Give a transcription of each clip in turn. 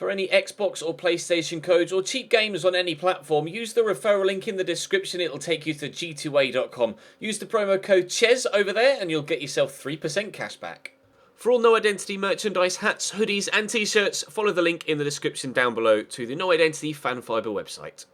For any Xbox or PlayStation codes or cheap games on any platform, use the referral link in the description. It'll take you to g2a.com. Use the promo code CHES over there and you'll get yourself 3% cash back. For all No Identity merchandise, hats, hoodies and t-shirts, follow the link in the description down below to the No Identity Fan Fibre website.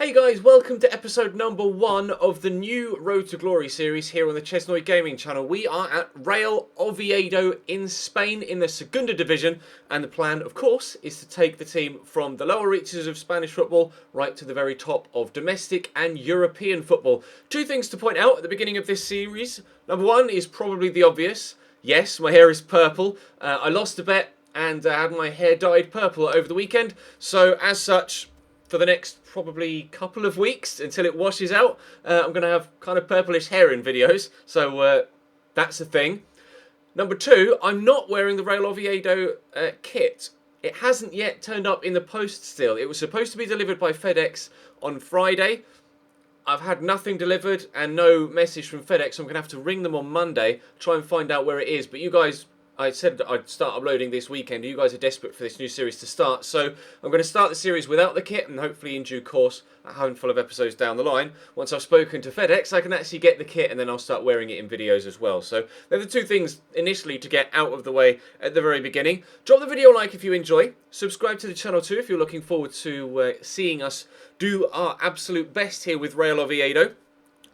Hey guys, welcome to episode number 1 of the new Road to Glory series here on the Chesnoid Gaming channel. We are at Real Oviedo in Spain in the Segunda Division, and the plan, of course, is to take the team from the lower reaches of Spanish football right to the very top of domestic and European football. Two things to point out at the beginning of this series. Number one is probably the obvious. Yes, my hair is purple. I lost a bet and had my hair dyed purple over the weekend, so as such, for the next probably couple of weeks until it washes out, I'm going to have kind of purplish hair in videos, so that's a thing. Number two, I'm not wearing the Real Oviedo kit. It hasn't yet turned up in the post still. It was supposed to be delivered by FedEx on Friday. I've had nothing delivered and no message from FedEx, so I'm going to have to ring them on Monday, try and find out where it is. But you guys, I said that I'd start uploading this weekend. You guys are desperate for this new series to start. So I'm going to start the series without the kit and hopefully in due course, a handful of episodes down the line, once I've spoken to FedEx, I can actually get the kit and then I'll start wearing it in videos as well. So they're the two things initially to get out of the way at the very beginning. Drop the video a like if you enjoy. Subscribe to the channel too if you're looking forward to seeing us do our absolute best here with Real Oviedo.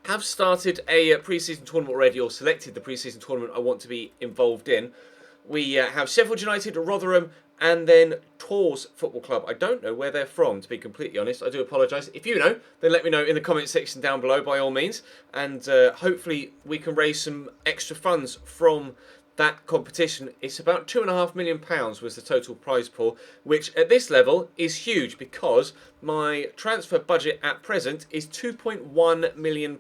Have started a pre-season tournament already, or selected the pre-season tournament I want to be involved in. We have Sheffield United, Rotherham, and then Tues Football Club. I don't know where they're from, to be completely honest. I do apologise. If you know, then let me know in the comment section down below, by all means. And hopefully we can raise some extra funds from that competition. It's about £2.5 million was the total prize pool, which at this level is huge because my transfer budget at present is £2.1 million.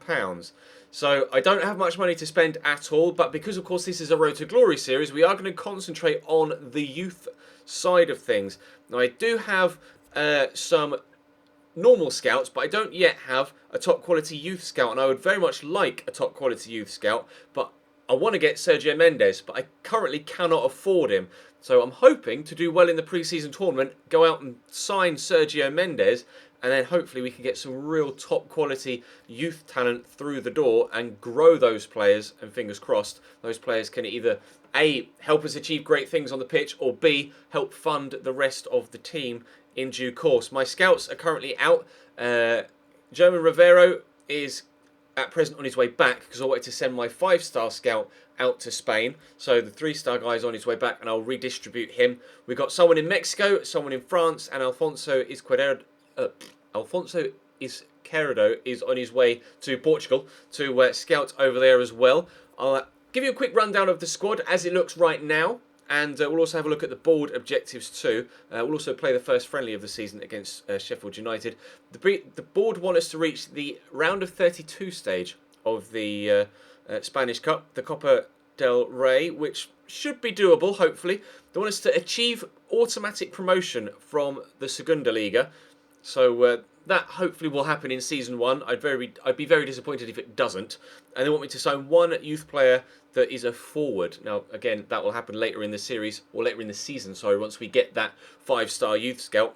So I don't have much money to spend at all, but because of course this is a Road to Glory series, we are going to concentrate on the youth side of things. Now I do have some normal scouts, but I don't yet have a top quality youth scout, and I would very much like a top quality youth scout, but I want to get Sergio Mendes, but I currently cannot afford him. So I'm hoping to do well in the pre-season tournament, go out and sign Sergio Mendes, and then hopefully we can get some real top quality youth talent through the door and grow those players, and fingers crossed, those players can either A, help us achieve great things on the pitch, or B, help fund the rest of the team in due course. My scouts are currently out. German Rivero is at present on his way back because I wanted to send my 5-star scout out to Spain. So the 3-star guy is on his way back and I'll redistribute him. We've got someone in Mexico, someone in France, and Alfonso Izquierdo is on his way to Portugal to scout over there as well. I'll give you a quick rundown of the squad as it looks right now. And we'll also have a look at the board objectives too. We'll also play the first friendly of the season against Sheffield United. The board want us to reach the round of 32 stage of the Spanish Cup, the Copa del Rey, which should be doable, hopefully. They want us to achieve automatic promotion from the Segunda Liga. So that hopefully will happen in Season 1. I'd be very disappointed if it doesn't. And they want me to sign one youth player that is a forward. Now, again, that will happen later in the series, or later in the season, sorry, once we get that 5-star youth scout.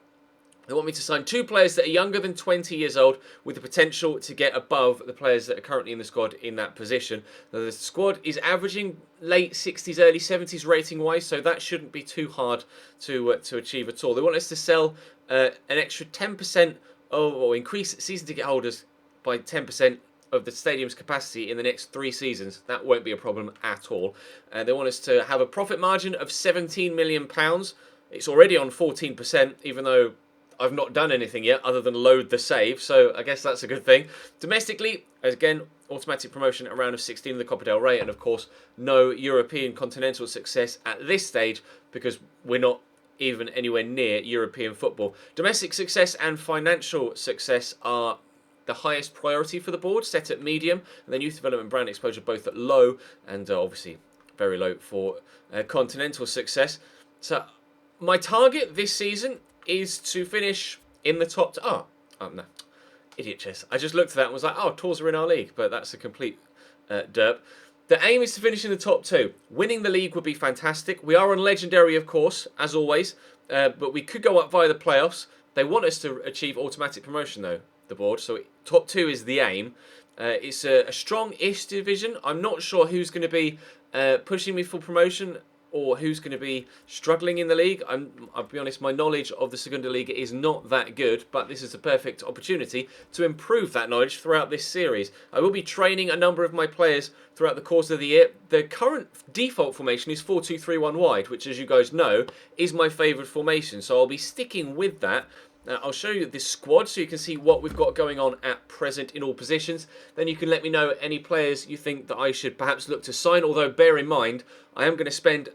They want me to sign 2 players that are younger than 20 years old with the potential to get above the players that are currently in the squad in that position. Now, the squad is averaging late 60s, early 70s rating-wise, so that shouldn't be too hard to achieve at all. They want us to sell an extra 10% or increase season ticket holders by 10% of the stadium's capacity in the next 3 seasons. That won't be a problem at all. They want us to have a profit margin of £17 million. It's already on 14%, even though I've not done anything yet other than load the save, so I guess that's a good thing. Domestically, again, automatic promotion at round of 16 of the Copa del Rey, and of course, no European continental success at this stage because we're not even anywhere near European football. Domestic success and financial success are the highest priority for the board, set at medium, and then youth development brand exposure both at low, and obviously very low for continental success. So my target this season is to finish in the top... no, idiot chess. I just looked at that and was like, oh, Thurs are in our league, but that's a complete derp. The aim is to finish in the top 2. Winning the league would be fantastic. We are on Legendary, of course, as always, but we could go up via the playoffs. They want us to achieve automatic promotion, though, the board, so top 2 is the aim. It's a strong-ish division. I'm not sure who's going to be pushing me for promotion or who's going to be struggling in the league. I'll be honest, my knowledge of the Segunda Liga is not that good, but this is a perfect opportunity to improve that knowledge throughout this series. I will be training a number of my players throughout the course of the year. The current default formation is 4-2-3-1 wide, which, as you guys know, is my favourite formation, so I'll be sticking with that. I'll show you this squad so you can see what we've got going on at present in all positions. Then you can let me know any players you think that I should perhaps look to sign, although bear in mind, I am going to spend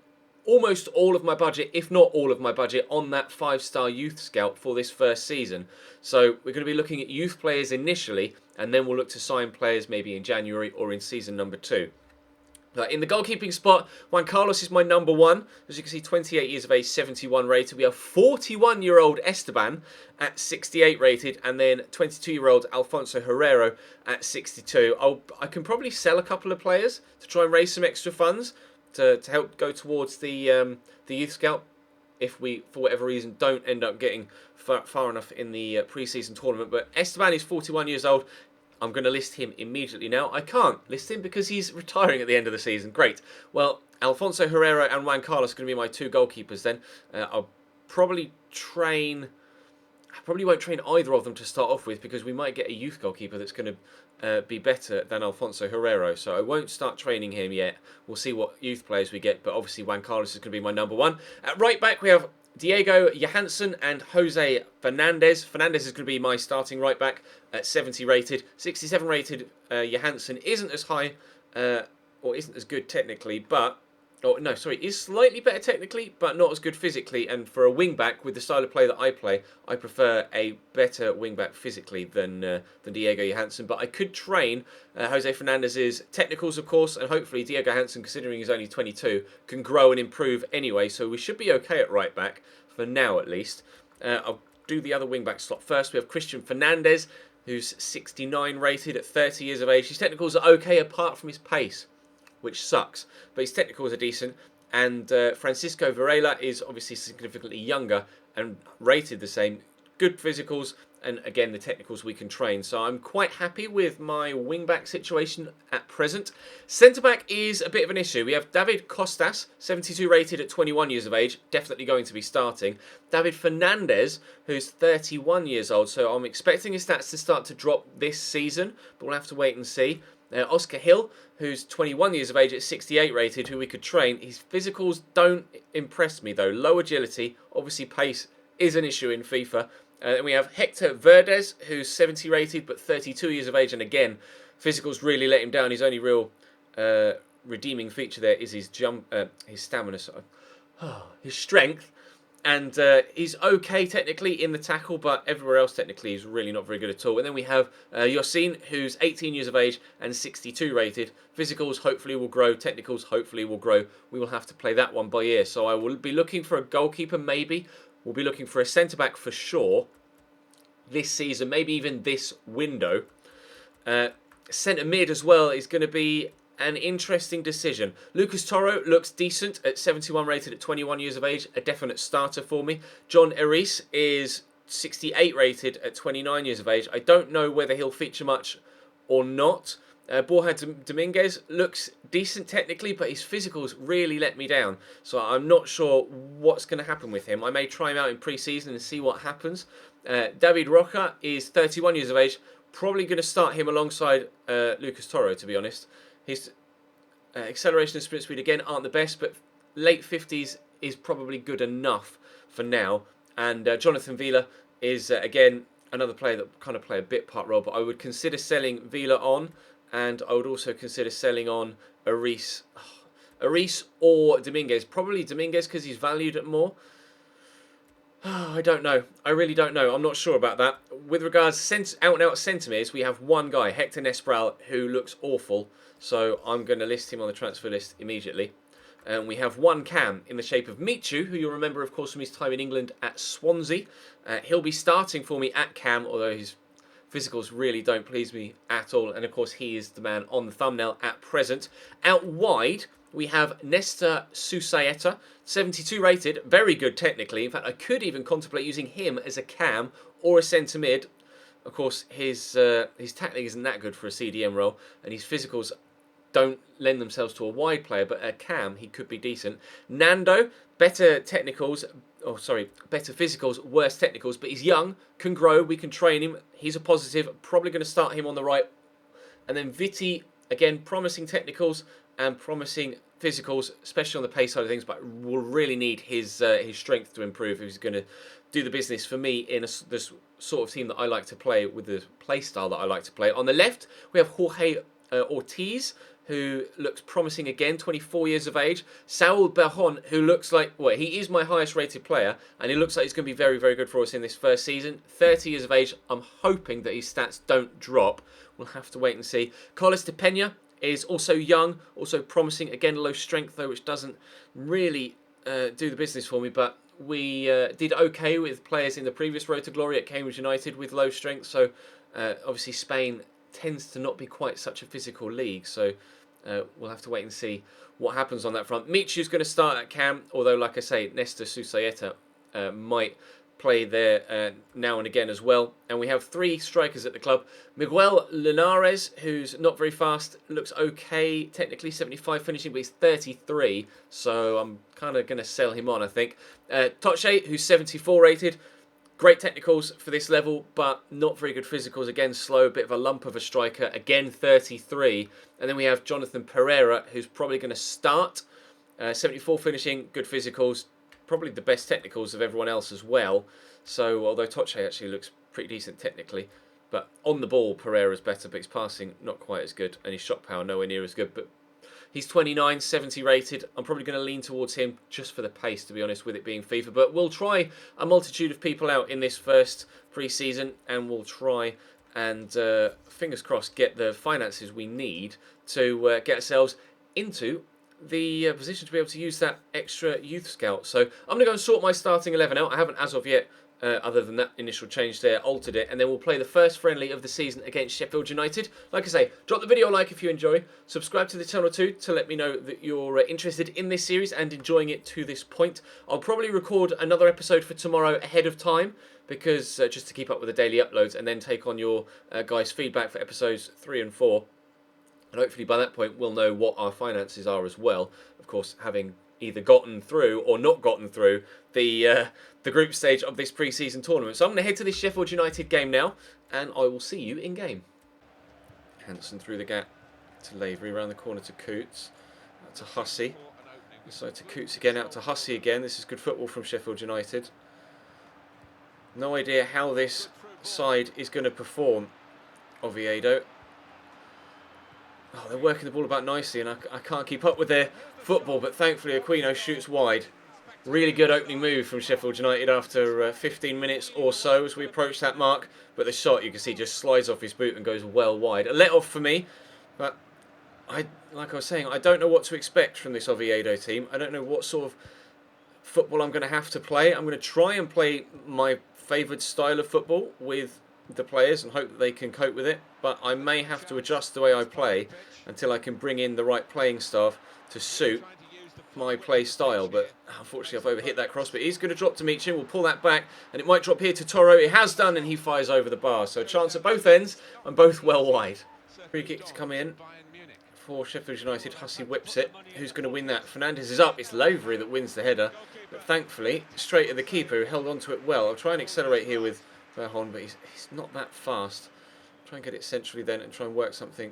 almost all of my budget, if not all of my budget, on that 5-star youth scout for this first season. So we're going to be looking at youth players initially, and then we'll look to sign players maybe in January or in season number 2. In the goalkeeping spot, Juan Carlos is my number 1. As you can see, 28 years of age, 71 rated. We have 41-year-old Esteban at 68 rated, and then 22-year-old Alfonso Herrero at 62. I can probably sell a couple of players to try and raise some extra funds to help go towards the youth scout if we, for whatever reason, don't end up getting far enough in the pre-season tournament. But Esteban is 41 years old. I'm going to list him immediately now. I can't list him because he's retiring at the end of the season. Great. Well, Alfonso Herrero and Juan Carlos are going to be my 2 goalkeepers then. I'll probably train... I probably won't train either of them to start off with because we might get a youth goalkeeper that's going to be better than Alfonso Herrero. So I won't start training him yet. We'll see what youth players we get. But obviously Juan Carlos is going to be my number 1. At right back we have Diego Johansson and Jose Fernandez. Fernandez is going to be my starting right back at 70 rated. 67 rated Johansson isn't as high, or isn't as good technically, but... Oh, no, sorry, is slightly better technically, but not as good physically. And for a wing-back, with the style of play that I play, I prefer a better wing-back physically than Diego Johansson. But I could train Jose Fernandez's technicals, of course, and hopefully Diego Johansson, considering he's only 22, can grow and improve anyway. So we should be okay at right-back, for now at least. I'll do the other wing-back slot first. We have Christian Fernandez, who's 69 rated at 30 years of age. His technicals are okay apart from his pace, which sucks, but his technicals are decent. And Francisco Varela is obviously significantly younger and rated the same. Good physicals, and again, the technicals we can train. So I'm quite happy with my wing-back situation at present. Centre-back is a bit of an issue. We have David Costas, 72 rated at 21 years of age, definitely going to be starting. David Fernandez, who's 31 years old, so I'm expecting his stats to start to drop this season, but we'll have to wait and see. Oscar Hill, who's 21 years of age at 68 rated, who we could train. His physicals don't impress me, though. Low agility, obviously pace is an issue in FIFA. Then we have Hector Verdes, who's 70 rated, but 32 years of age. And again, physicals really let him down. His only real redeeming feature there is his stamina, his strength. And he's okay technically in the tackle, but everywhere else technically he's really not very good at all. And then we have Yosin, who's 18 years of age and 62 rated. Physicals hopefully will grow, technicals hopefully will grow. We will have to play that one by ear. So I will be looking for a goalkeeper maybe. We'll be looking for a centre-back for sure this season, maybe even this window. Centre-mid as well is going to be an interesting decision. Lucas Toro looks decent at 71 rated at 21 years of age. A definite starter for me. John Eris is 68 rated at 29 years of age. I don't know whether he'll feature much or not. Borja Dominguez looks decent technically, but his physicals really let me down. So I'm not sure what's going to happen with him. I may try him out in pre-season and see what happens. David Roca is 31 years of age. Probably going to start him alongside Lucas Toro, to be honest. His acceleration and sprint speed, again, aren't the best, but late 50s is probably good enough for now. And Jonathan Villa is, again, another player that kind of play a bit part role, but I would consider selling Villa on, and I would also consider selling on Aris or Dominguez. Probably Dominguez because he's valued at more. I don't know. I really don't know. I'm not sure about that. With regards out-and-out centre-mids, we have one guy, Hector Nespral, who looks awful. So I'm going to list him on the transfer list immediately. And we have one cam in the shape of Michu, who you'll remember, of course, from his time in England at Swansea. He'll be starting for me at cam, although his Physicals really don't please me at all. And of course, he is the man on the thumbnail at present. Out wide, we have Nesta Susaeta, 72 rated, very good technically. In fact, I could even contemplate using him as a cam or a centre mid. Of course, his tactic isn't that good for a CDM role, and his physicals don't lend themselves to a wide player, but a cam, he could be decent. Nando, better technicals, better physicals, worse technicals, but he's young, can grow, we can train him. He's a positive, probably going to start him on the right. And then Viti, again, promising technicals and promising physicals, especially on the pace side of things, but will really need his strength to improve if he's going to do the business for me in this sort of team that I like to play, with the play style that I like to play. On the left, we have Jorge Ortiz, who looks promising again, 24 years of age. Saul Berjon, who looks like, well, he is my highest rated player, and he looks like he's going to be very, very good for us in this first season. 30 years of age. I'm hoping that his stats don't drop. We'll have to wait and see. Carlos de Pena is also young, also promising. Again, low strength, though, which doesn't really do the business for me, but we did okay with players in the previous Road to Glory at Cambridge United with low strength, so obviously Spain tends to not be quite such a physical league, so we'll have to wait and see what happens on that front. Michu's going to start at cam, although, like I say, Nesta Susaeta might play there now and again as well. And we have 3 strikers at the club. Miguel Linares, who's not very fast, looks okay, technically 75 finishing, but he's 33, so I'm kind of going to sell him on, I think. Toche, who's 74 rated. Great technicals for this level, but not very good physicals. Again, slow, a bit of a lump of a striker. Again, 33. And then we have Jonathan Pereira, who's probably going to start. 74 finishing, good physicals. Probably the best technicals of everyone else as well. So, although Toche actually looks pretty decent technically. But on the ball, Pereira's better, but his passing not quite as good. And his shot power nowhere near as good. But he's 29, 70 rated. I'm probably going to lean towards him just for the pace, to be honest, with it being FIFA. But we'll try a multitude of people out in this first pre-season, and we'll try and, fingers crossed, get the finances we need to get ourselves into the position to be able to use that extra youth scout. So I'm going to go and sort my starting 11 out. I haven't, as of yet, other than that initial change there, altered it, and then we'll play the first friendly of the season against Sheffield United. Like I say, drop the video a like if you enjoy, subscribe to the channel too to let me know that you're interested in this series and enjoying it to this point. I'll probably record another episode for tomorrow ahead of time, because just to keep up with the daily uploads, and then take on your guys' feedback for episodes 3 and 4. And hopefully by that point we'll know what our finances are as well. Of course, having either gotten through or not gotten through the group stage of this pre-season tournament. So I'm going to head to this Sheffield United game now, and I will see you in game. Hansen through the gap to Lavery, around the corner to Coots, out to Hussey. So to Coots again, out to Hussey again. This is good football from Sheffield United. No idea how this side is going to perform, Oviedo. Oh, they're working the ball about nicely, and I can't keep up with their football, but thankfully Aquino shoots wide. Really good opening move from Sheffield United after 15 minutes or so as we approach that mark, but the shot, you can see, just slides off his boot and goes well wide. A let-off for me, but like I was saying, I don't know what to expect from this Oviedo team. I don't know what sort of football I'm going to have to play. I'm going to try and play my favoured style of football with the players and hope that they can cope with it, but I may have to adjust the way I play until I can bring in the right playing staff to suit my play style. But unfortunately I've overhit that cross, but he's going to drop to Meechin. We'll pull that back, and it might drop here to Toro. It has done, and he fires over the bar, so a chance at both ends and both well wide. Free kick to come in for Sheffield United. Hussey whips it. Who's going to win that? Fernandez is up. It's Lavery that wins the header, but thankfully straight at the keeper, who held on to it well. I'll try and accelerate here with Verhon, but he's not that fast. Try and get it centrally then and try and work something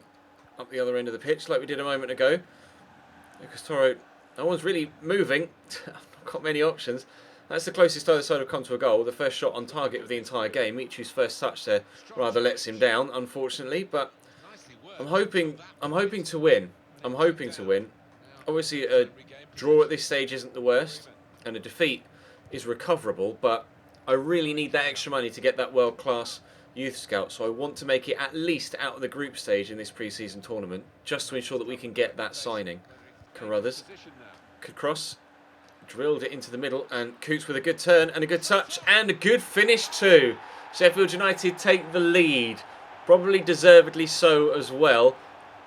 up the other end of the pitch like we did a moment ago. Lucas Toro, no one's really moving. I've not got many options. That's the closest either side have come to a goal. The first shot on target of the entire game. Michu's first touch there rather lets him down, unfortunately, but I'm hoping to win. I'm hoping to win. Obviously a draw at this stage isn't the worst, and a defeat is recoverable, but I really need that extra money to get that world-class youth scout, so I want to make it at least out of the group stage in this pre-season tournament, just to ensure that we can get that signing. Carruthers could cross, drilled it into the middle, and Coots with a good turn and a good touch and a good finish too. Sheffield United take the lead. Probably deservedly so as well.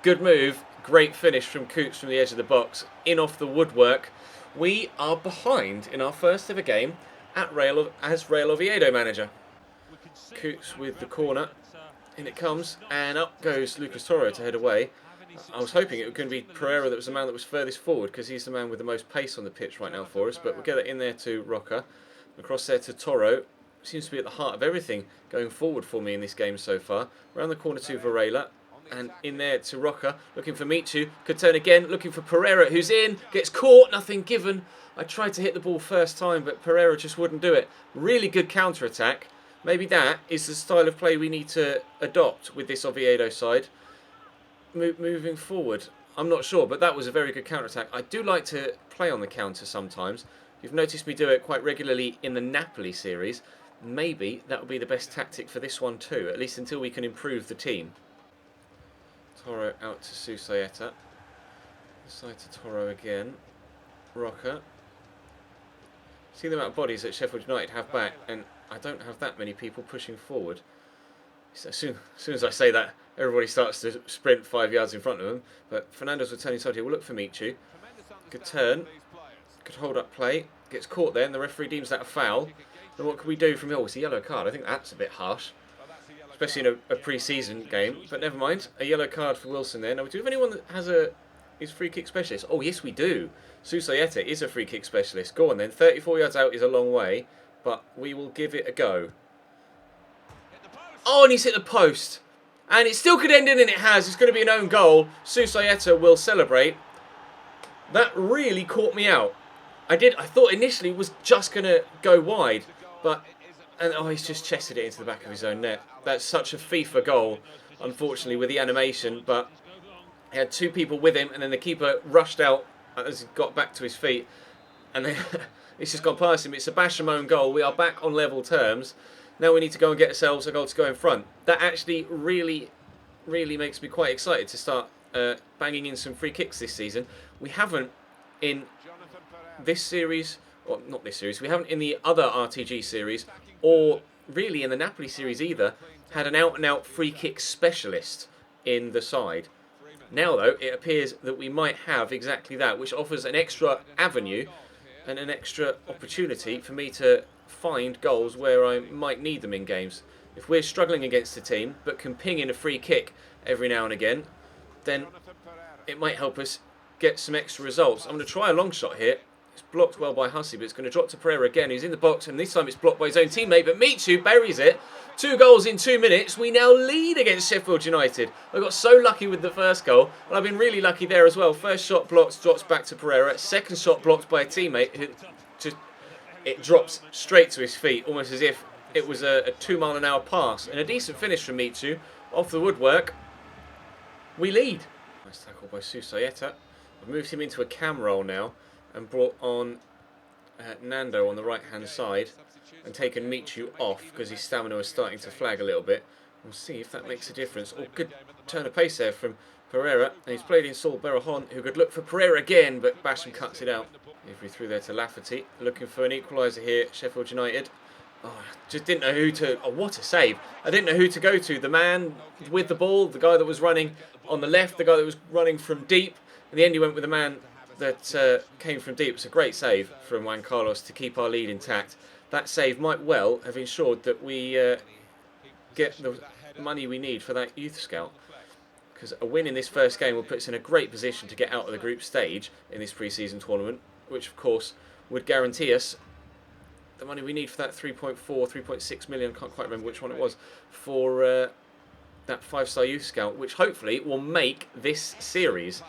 Good move. Great finish from Tues from the edge of the box. In off the woodwork. We are behind in our first ever game as Real Oviedo manager. Tues with the corner. In it comes, and up goes Lucas Toro to head away. I was hoping it was going to be Pereira that was the man that was furthest forward, because he's the man with the most pace on the pitch right now for us. But we'll get it in there to Roca. Across there to Toro. Seems to be at the heart of everything going forward for me in this game so far. Around the corner to Varela. And in there to Roca. Looking for Michu. Could turn again. Looking for Pereira, who's in. Gets caught. Nothing given. I tried to hit the ball first time, but Pereira just wouldn't do it. Really good counter-attack. Maybe that is the style of play we need to adopt with this Oviedo side. Moving forward, I'm not sure, but that was a very good counter-attack. I do like to play on the counter sometimes. You've noticed me do it quite regularly in the Napoli series. Maybe that would be the best tactic for this one too, at least until we can improve the team. Toro out to Susayeta. Side to Toro again. Roca. See the amount of bodies that Sheffield United have back, and I don't have that many people pushing forward. So as soon as I say that, everybody starts to sprint 5 yards in front of them. But Fernando's returning side here. We'll look for Michu. Good turn. Good hold up play. Gets caught there, and the referee deems that a foul. Then what can we do from here? Oh, it's a yellow card. I think that's a bit harsh, especially in a pre-season game. But never mind. A yellow card for Wilson there. Now, do we have anyone that has is free kick specialist? Oh, yes, we do. Susayeta is a free kick specialist. Go on then. 34 yards out is a long way, but we will give it a go. Oh, and he's hit the post. And it still could end in, and it has. It's going to be an own goal. Susayeta will celebrate. That really caught me out. I thought initially it was just going to go wide, but he's just chested it into the back of his own net. That's such a FIFA goal, unfortunately, with the animation. But he had two people with him, and then the keeper rushed out as he got back to his feet, and then it's just gone past him. It's a Basham goal. We are back on level terms. Now we need to go and get ourselves a goal to go in front. That actually really, really makes me quite excited to start banging in some free kicks this season. We haven't in this series, or not this series, we haven't in the other RTG series, or really in the Napoli series either, had an out-and-out free kick specialist in the side. Now though, it appears that we might have exactly that, which offers an extra avenue and an extra opportunity for me to find goals where I might need them in games. If we're struggling against a team but can ping in a free kick every now and again, then it might help us get some extra results. I'm going to try a long shot here. It's blocked well by Hussey, but it's going to drop to Pereira again, who's in the box, and this time it's blocked by his own teammate, but Michu buries it. 2 goals in 2 minutes. We now lead against Sheffield United. I got so lucky with the first goal, and I've been really lucky there as well. First shot blocked, drops back to Pereira. Second shot blocked by a teammate who just, it drops straight to his feet, almost as if it was a 2-mile-an-hour pass. And a decent finish from Michu. Off the woodwork, we lead. Nice tackle by Susayeta. I've moved him into a cam role now and brought on Nando on the right-hand side and taken Michu off because his stamina was starting to flag a little bit. We'll see if that makes a difference. Oh, good turn of pace there from Pereira. And he's played in Saul Berahon, who could look for Pereira again, but Basham cuts it out. Every through there to Lafferty, looking for an equaliser here, Sheffield United. Oh, just didn't know who to... Oh, what a save. I didn't know who to go to. The man with the ball, the guy that was running on the left, the guy that was running from deep. In the end, he went with the man that came from deep. It's a great save from Juan Carlos to keep our lead intact. That save might well have ensured that we get the money we need for that youth scout. Because a win in this first game will put us in a great position to get out of the group stage in this pre-season tournament, which of course would guarantee us the money we need for that 3.6 million, I can't quite remember which one it was, for that 5-star youth scout, which hopefully will make this series.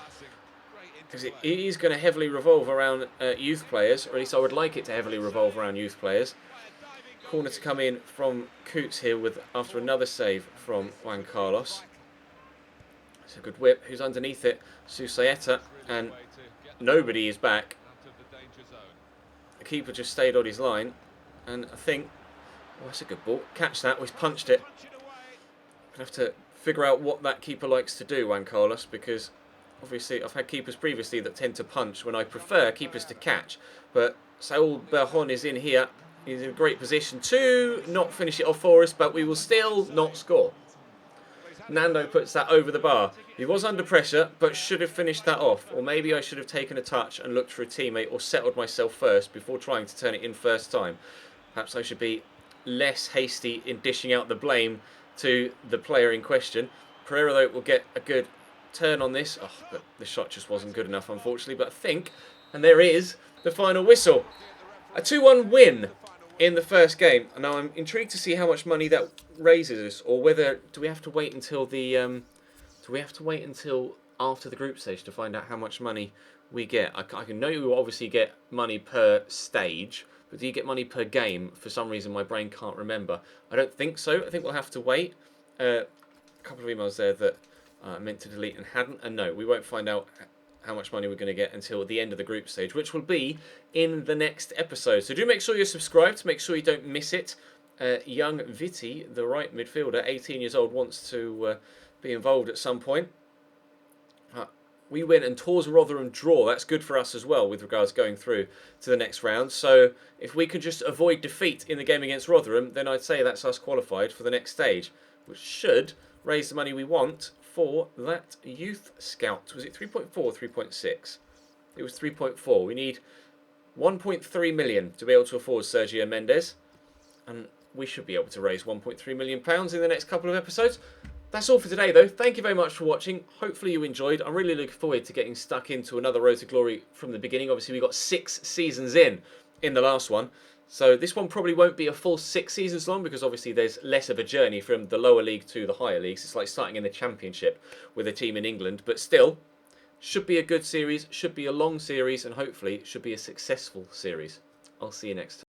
Because it is going to heavily revolve around youth players, or at least I would like it to heavily revolve around youth players. Corner to come in from Tues here after another save from Juan Carlos. It's a good whip. Who's underneath it? Susayeta, and nobody is back. The keeper just stayed on his line, and I think, oh, that's a good ball. Catch that. He's punched it. Gonna have to figure out what that keeper likes to do, Juan Carlos, because obviously I've had keepers previously that tend to punch when I prefer keepers to catch. But Saul Berahon is in here, He's in a great position to not finish it off for us, but we will still not score. Nando puts that over the bar. He was under pressure, but should have finished that off. Or maybe I should have taken a touch and looked for a teammate or settled myself first before trying to turn it in first time. Perhaps I should be less hasty in dishing out the blame to the player in question. Pereira, though, will get a good turn on this. Oh, but the shot just wasn't good enough, unfortunately. But I think, and there is the final whistle. A 2-1 win in the first game. And now I'm intrigued to see how much money that raises us, or whether do we have to wait until after the group stage to find out how much money we get. I can know you obviously get money per stage, but do you get money per game? For some reason my brain can't remember. I don't think so. I think we'll have to wait. A couple of emails there that I meant to delete and hadn't, and no, we won't find out how much money we're going to get until the end of the group stage, which will be in the next episode. So do make sure you're subscribed, make sure you don't miss it. Young Viti, the right midfielder, 18 years old, wants to be involved at some point. We win and Tues Rotherham draw. That's good for us as well with regards going through to the next round. So if we can just avoid defeat in the game against Rotherham, then I'd say that's us qualified for the next stage, which should raise the money we want for that youth scout. Was it 3.4 or 3.6? It was 3.4. We need 1.3 million to be able to afford Sergio Mendes. And we should be able to raise £1.3 million in the next couple of episodes. That's all for today, though. Thank you very much for watching. Hopefully you enjoyed. I'm really looking forward to getting stuck into another Road to Glory from the beginning. Obviously, we got 6 seasons in the last one. So this one probably won't be a full 6 seasons long, because obviously there's less of a journey from the lower league to the higher leagues. It's like starting in the Championship with a team in England. But still, should be a good series, should be a long series, and hopefully should be a successful series. I'll see you next time.